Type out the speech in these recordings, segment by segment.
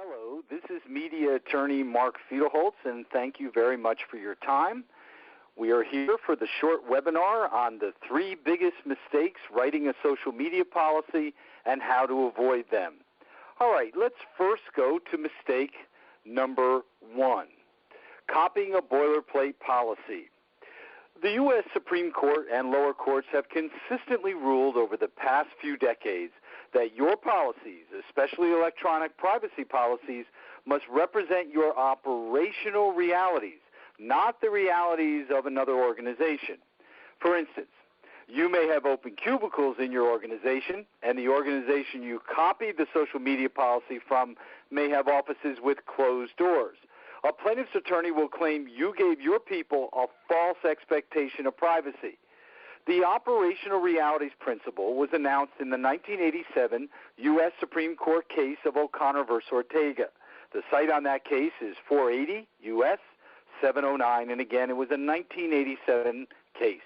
Hello, this is media attorney Mark Fiedelholtz, and thank you very much for your time. We are here for the short webinar on the 3 biggest mistakes writing a social media policy and how to avoid them. All right, let's first go to mistake number 1, copying a boilerplate policy. The U.S. Supreme Court and lower courts have consistently ruled over the past few decades that your policies, especially electronic privacy policies, must represent your operational realities, not the realities of another organization. For instance, you may have open cubicles in your organization, and the organization you copied the social media policy from may have offices with closed doors. A plaintiff's attorney will claim you gave your people a false expectation of privacy. The operational realities principle was announced in the 1987 U.S. Supreme Court case of O'Connor v. Ortega. The site on that case is 480 U.S. 709, and again, it was a 1987 case.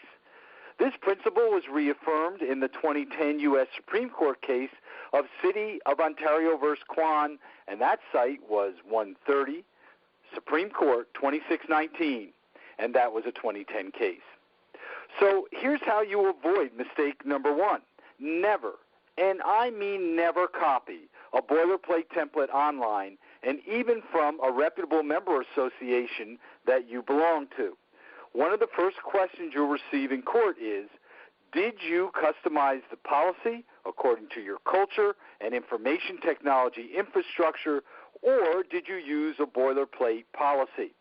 This principle was reaffirmed in the 2010 U.S. Supreme Court case of City of Ontario v. Kwan, and that site was 130 Supreme Court 2619, and that was a 2010 case. So here's how you avoid mistake number 1. Never, and I mean never, copy a boilerplate template online and even from a reputable member association that you belong to. One of the first questions you'll receive in court is, did you customize the policy according to your culture and information technology infrastructure, or did you use a boilerplate policy?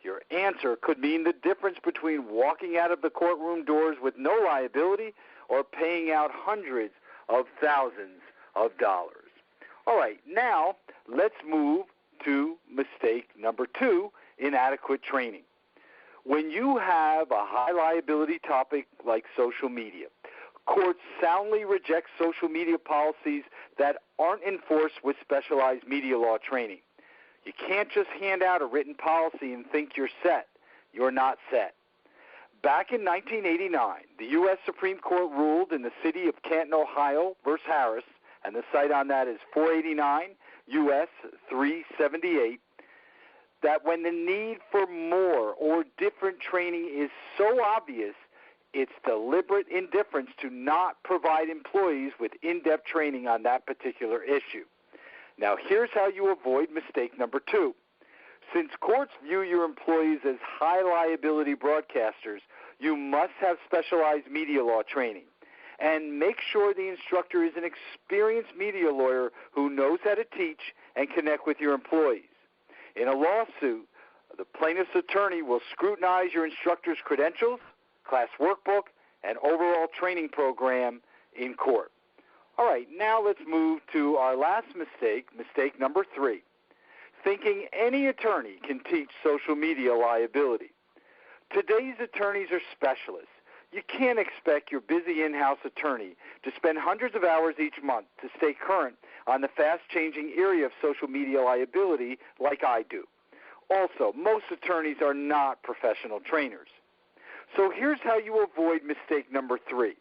Your answer could mean the difference between walking out of the courtroom doors with no liability or paying out hundreds of thousands of dollars. All right, now let's move to mistake number 2, inadequate training. When you have a high liability topic like social media, courts soundly reject social media policies that aren't enforced with specialized media law training. You can't just hand out a written policy and think you're set. You're not set. Back in 1989, the U.S. Supreme Court ruled in the city of Canton, Ohio v. Harris, and the site on that is 489 U.S. 378, that when the need for more or different training is so obvious, it's deliberate indifference to not provide employees with in-depth training on that particular issue. Now, here's how you avoid mistake number 2. Since courts view your employees as high liability broadcasters, you must have specialized media law training. And make sure the instructor is an experienced media lawyer who knows how to teach and connect with your employees. In a lawsuit, the plaintiff's attorney will scrutinize your instructor's credentials, class workbook, and overall training program in court. All right, now let's move to our last mistake, mistake number 3, thinking any attorney can teach social media liability. Today's attorneys are specialists. You can't expect your busy in-house attorney to spend hundreds of hours each month to stay current on the fast-changing area of social media liability like I do. Also, most attorneys are not professional trainers. So here's how you avoid mistake number 3.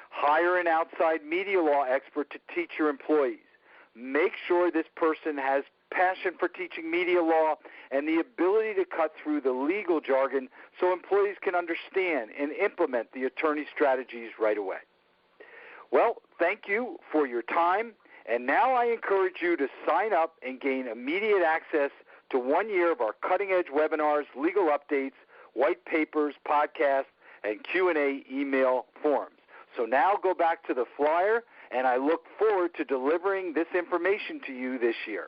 Hire an outside media law expert to teach your employees. Make sure this person has passion for teaching media law and the ability to cut through the legal jargon so employees can understand and implement the attorney strategies right away. Well, thank you for your time, and now I encourage you to sign up and gain immediate access to 1 year of our cutting-edge webinars, legal updates, white papers, podcasts, and Q&A email forms. So now go back to the flyer, and I look forward to delivering this information to you this year.